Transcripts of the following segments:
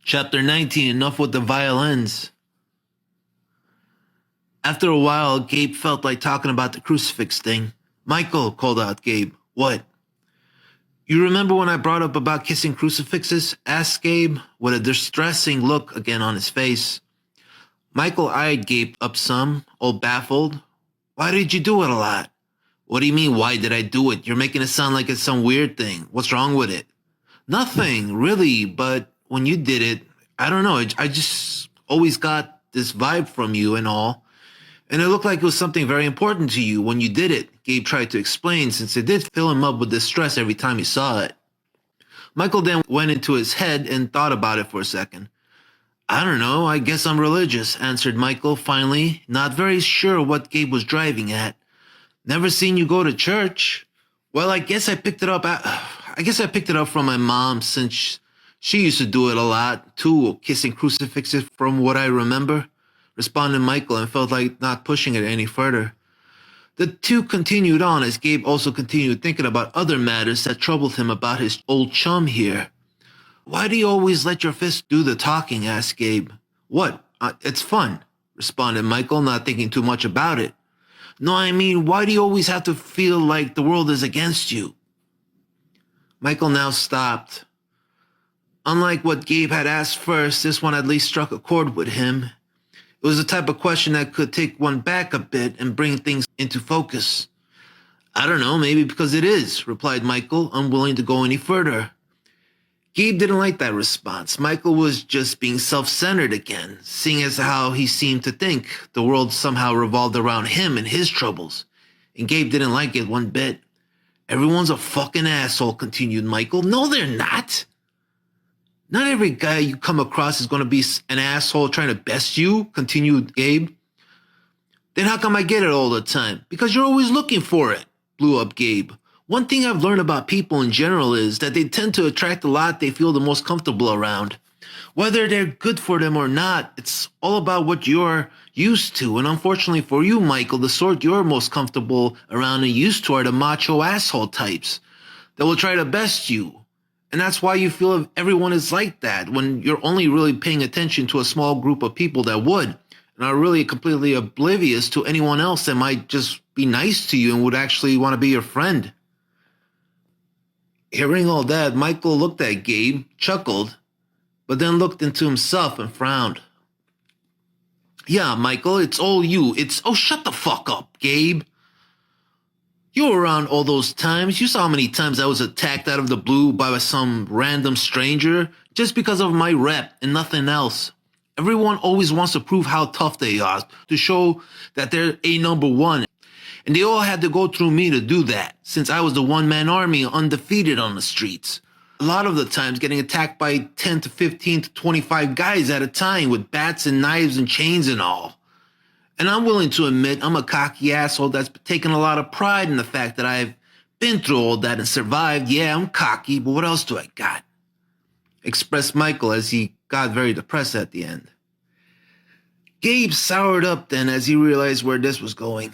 Chapter 19, enough with the violins. After a while, Gabe felt like talking about the crucifix thing. Michael, called out Gabe. What? You remember when I brought up about kissing crucifixes? Asked Gabe, with a distressing look again on his face. Michael eyed Gabe up some, all baffled. Why did you do it a lot? What do you mean, why did I do it? You're making it sound like it's some weird thing. What's wrong with it? Nothing, really, but when you did it, I don't know, I just always got this vibe from you and all. And it looked like it was something very important to you when you did it, Gabe tried to explain, since it did fill him up with distress every time he saw it. Michael then went into his head and thought about it for a second. I don't know, I guess I'm religious, answered Michael finally, not very sure what Gabe was driving at. Never seen you go to church. Well, I guess I picked it up from my mom, since she used to do it a lot, too, kissing crucifixes from what I remember, responded Michael, and felt like not pushing it any further. The two continued on as Gabe also continued thinking about other matters that troubled him about his old chum here. Why do you always let your fist do the talking? Asked Gabe. What? It's fun, responded Michael, not thinking too much about it. No, I mean, why do you always have to feel like the world is against you? Michael now stopped. Unlike what Gabe had asked first, this one at least struck a chord with him. It was the type of question that could take one back a bit and bring things into focus. I don't know, maybe because it is, replied Michael, unwilling to go any further. Gabe didn't like that response. Michael was just being self-centered again, seeing as how he seemed to think the world somehow revolved around him and his troubles. And Gabe didn't like it one bit. Everyone's a fucking asshole, continued Michael. No, they're not. Not every guy you come across is going to be an asshole trying to best you, continued Gabe. Then how come I get it all the time? Because you're always looking for it, blew up Gabe. One thing I've learned about people in general is that they tend to attract a lot they feel the most comfortable around. Whether they're good for them or not, it's all about what you're used to. And unfortunately for you, Michael, the sort you're most comfortable around and used to are the macho asshole types that will try to best you. And that's why you feel everyone is like that when you're only really paying attention to a small group of people that would and are really completely oblivious to anyone else that might just be nice to you and would actually want to be your friend. Hearing all that, Michael looked at Gabe, chuckled, but then looked into himself and frowned. Yeah, Michael, it's all you. Oh, shut the fuck up, Gabe. You were around all those times. You saw how many times I was attacked out of the blue by some random stranger just because of my rep and nothing else. Everyone always wants to prove how tough they are, to show that they're a number one. And they all had to go through me to do that, since I was the one-man army undefeated on the streets. A lot of the times getting attacked by 10 to 15 to 25 guys at a time with bats and knives and chains and all. And I'm willing to admit I'm a cocky asshole that's taken a lot of pride in the fact that I've been through all that and survived. Yeah, I'm cocky, but what else do I got? Expressed Michael as he got very depressed at the end. Gabe soured up then as he realized where this was going.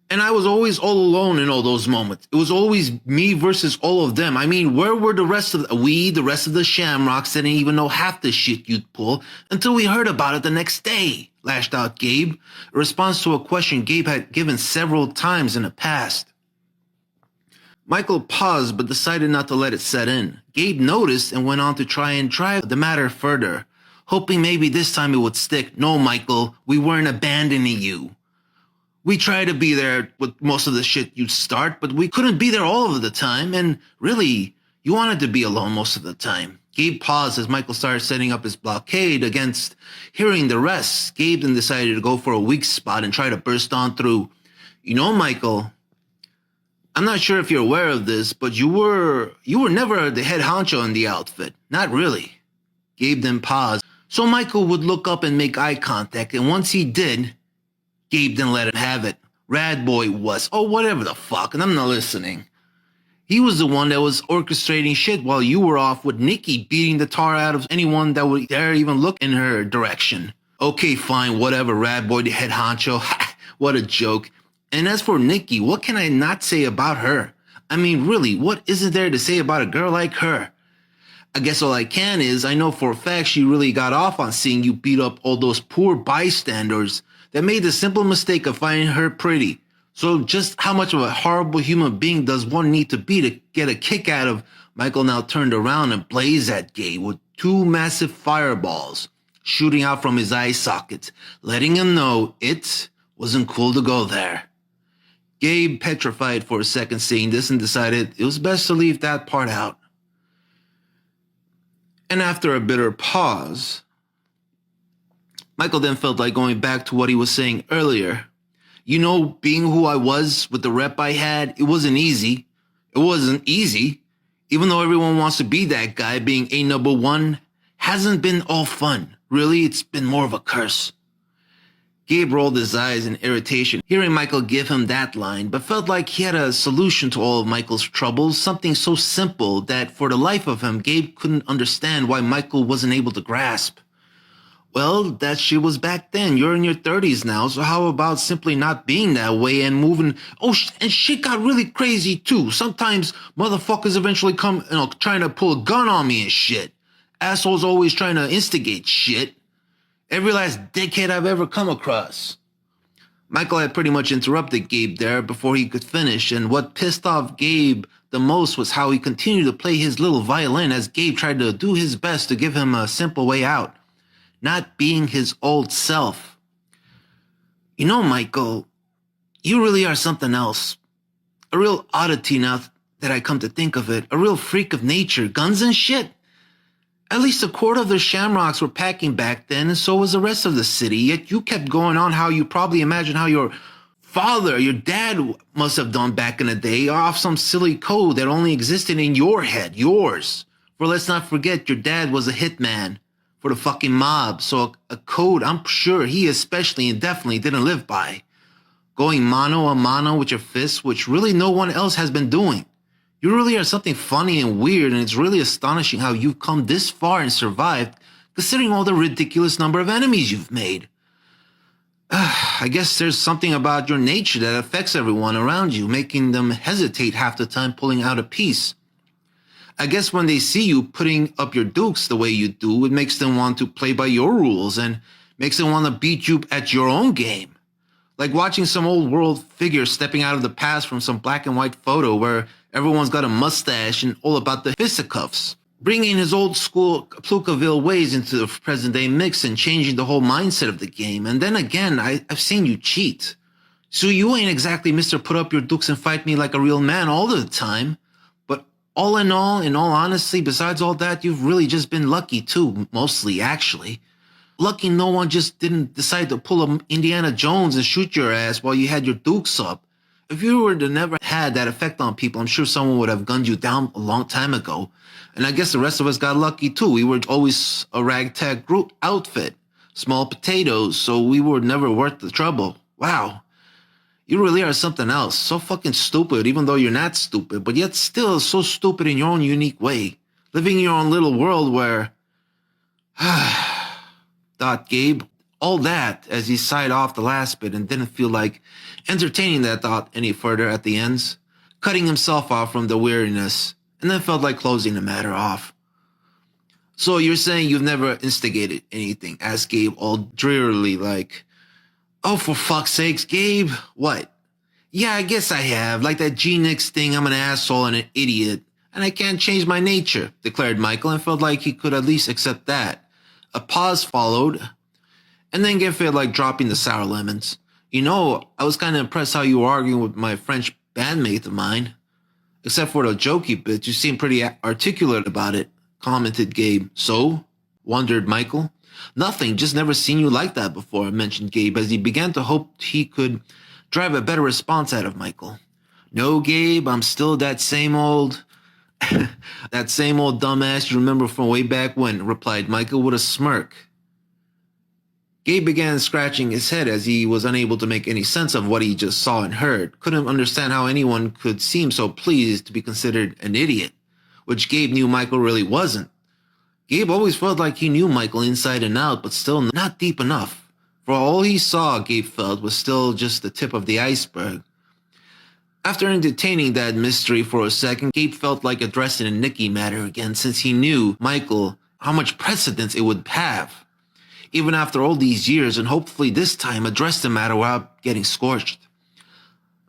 And I was always all alone in all those moments. It was always me versus all of them. I mean, where were the rest of the rest of the Shamrocks that didn't even know half the shit you'd pull until we heard about it the next day, lashed out Gabe, a response to a question Gabe had given several times in the past. Michael paused but decided not to let it set in. Gabe noticed and went on to try and drive the matter further, hoping maybe this time it would stick. No, Michael, we weren't abandoning you. We tried to be there with most of the shit you'd start, but we couldn't be there all of the time, and really, you wanted to be alone most of the time. Gabe paused as Michael started setting up his blockade against hearing the rest. Gabe then decided to go for a weak spot and try to burst on through. You know, Michael, I'm not sure if you're aware of this, but you were never the head honcho in the outfit. Not really. Gabe then paused, so Michael would look up and make eye contact, and once he did, Gabe didn't let him have it. Madboy was, whatever the fuck, and I'm not listening. He was the one that was orchestrating shit while you were off with Nikki beating the tar out of anyone that would dare even look in her direction. Okay, fine, whatever, Madboy, the head honcho. What a joke. And as for Nikki, what can I not say about her? I mean, really, what isn't there to say about a girl like her? I guess all I can is I know for a fact she really got off on seeing you beat up all those poor bystanders that made the simple mistake of finding her pretty. So just how much of a horrible human being does one need to be to get a kick out of? Michael now turned around and blazed at Gabe with two massive fireballs shooting out from his eye sockets, letting him know it wasn't cool to go there. Gabe petrified for a second seeing this and decided it was best to leave that part out. And after a bitter pause, Michael then felt like going back to what he was saying earlier. You know, being who I was with the rep I had, it wasn't easy. It wasn't easy. Even though everyone wants to be that guy, being a number one hasn't been all fun. Really, it's been more of a curse. Gabe rolled his eyes in irritation, hearing Michael give him that line, but felt like he had a solution to all of Michael's troubles, something so simple that for the life of him, Gabe couldn't understand why Michael wasn't able to grasp. Well, that shit was back then. You're in your 30s now, so how about simply not being that way and moving? Oh, and shit got really crazy too. Sometimes motherfuckers eventually come, trying to pull a gun on me and shit. Assholes always trying to instigate shit. Every last dickhead I've ever come across. Michael had pretty much interrupted Gabe there before he could finish, and what pissed off Gabe the most was how he continued to play his little violin as Gabe tried to do his best to give him a simple way out. Not being his old self. You know, Michael, you really are something else. A real oddity now that I come to think of it. A real freak of nature. Guns and shit. At least a quarter of the Shamrocks were packing back then, and so was the rest of the city. Yet you kept going on how you probably imagine how your father, your dad must have done back in the day, off some silly code that only existed in your head, yours. For let's not forget, your dad was a hitman for the fucking mob, so a code I'm sure he especially and definitely didn't live by. Going mano a mano with your fists, which really no one else has been doing. You really are something funny and weird, and it's really astonishing how you've come this far and survived, considering all the ridiculous number of enemies you've made. I guess there's something about your nature that affects everyone around you, making them hesitate half the time pulling out a piece. I guess when they see you putting up your dukes the way you do, it makes them want to play by your rules and makes them want to beat you at your own game. Like watching some old world figure stepping out of the past from some black and white photo where everyone's got a mustache and all about the fisticuffs. Bringing his old school Plookaville ways into the present day mix and changing the whole mindset of the game. And then again, I've seen you cheat. So you ain't exactly Mr. Put up your dukes and fight me like a real man all the time. But all in all honesty, besides all that, you've really just been lucky too, mostly actually. Lucky no one just didn't decide to pull a Indiana Jones and shoot your ass while you had your dukes up. If you were to never had that effect on people, I'm sure someone would have gunned you down a long time ago. And I guess the rest of us got lucky too. We were always a ragtag group outfit, small potatoes, so we were never worth the trouble. Wow. You really are something else. So fucking stupid, even though you're not stupid, but yet still so stupid in your own unique way. Living in your own little world where... thought Gabe. All that as he sighed off the last bit and didn't feel like entertaining that thought any further at the ends, cutting himself off from the weariness, and then felt like closing the matter off. So you're saying you've never instigated anything? Asked Gabe all drearily like, oh, for fuck's sakes, Gabe, what? Yeah, I guess I have. Like that G-Nix thing, I'm an asshole and an idiot, and I can't change my nature, declared Michael, and felt like he could at least accept that. A pause followed, and then Gabe felt like dropping the sour lemons. You know, I was kind of impressed how you were arguing with my French bandmate of mine. Except for the jokey bit, you seem pretty articulate about it, commented Gabe. So? Wondered Michael. Nothing, just never seen you like that before, mentioned Gabe, as he began to hope he could drive a better response out of Michael. No, Gabe, I'm still that same old dumbass you remember from way back when, replied Michael with a smirk. Gabe began scratching his head as he was unable to make any sense of what he just saw and heard. Couldn't understand how anyone could seem so pleased to be considered an idiot, which Gabe knew Michael really wasn't. Gabe always felt like he knew Michael inside and out, but still not deep enough. For all he saw, Gabe felt, was still just the tip of the iceberg. After entertaining that mystery for a second, Gabe felt like addressing a Nikki matter again since he knew Michael how much precedence it would have, even after all these years, and hopefully this time address the matter without getting scorched.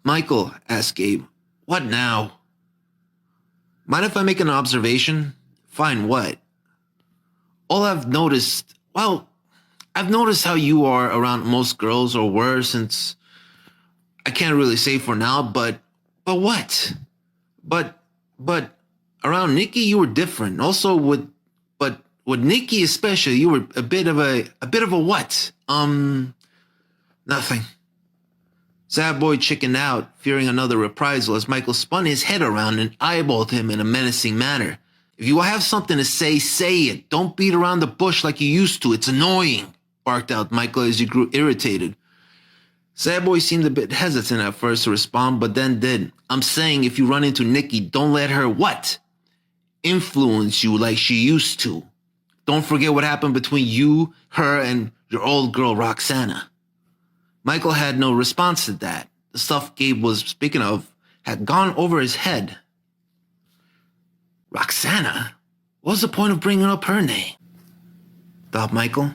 Michael, asked Gabe, what now? Mind if I make an observation? Fine, what? I've noticed how you are around most girls, or were, since I can't really say for now, but what? But around Nikki you were different. Also with Nikki especially, you were a bit of a what? Nothing. Madboy chickened out, fearing another reprisal as Michael spun his head around and eyeballed him in a menacing manner. If you have something to say it. Don't beat around the bush like you used to. It's annoying, barked out Michael as he grew irritated. Madboy seemed a bit hesitant at first to respond, but then did. I'm saying if you run into Nikki, don't let her what? Influence you like she used to. Don't forget what happened between you, her, and your old girl Roxana. Michael had no response to that. The stuff Gabe was speaking of had gone over his head. Roxana? What was the point of bringing up her name? Thought Michael.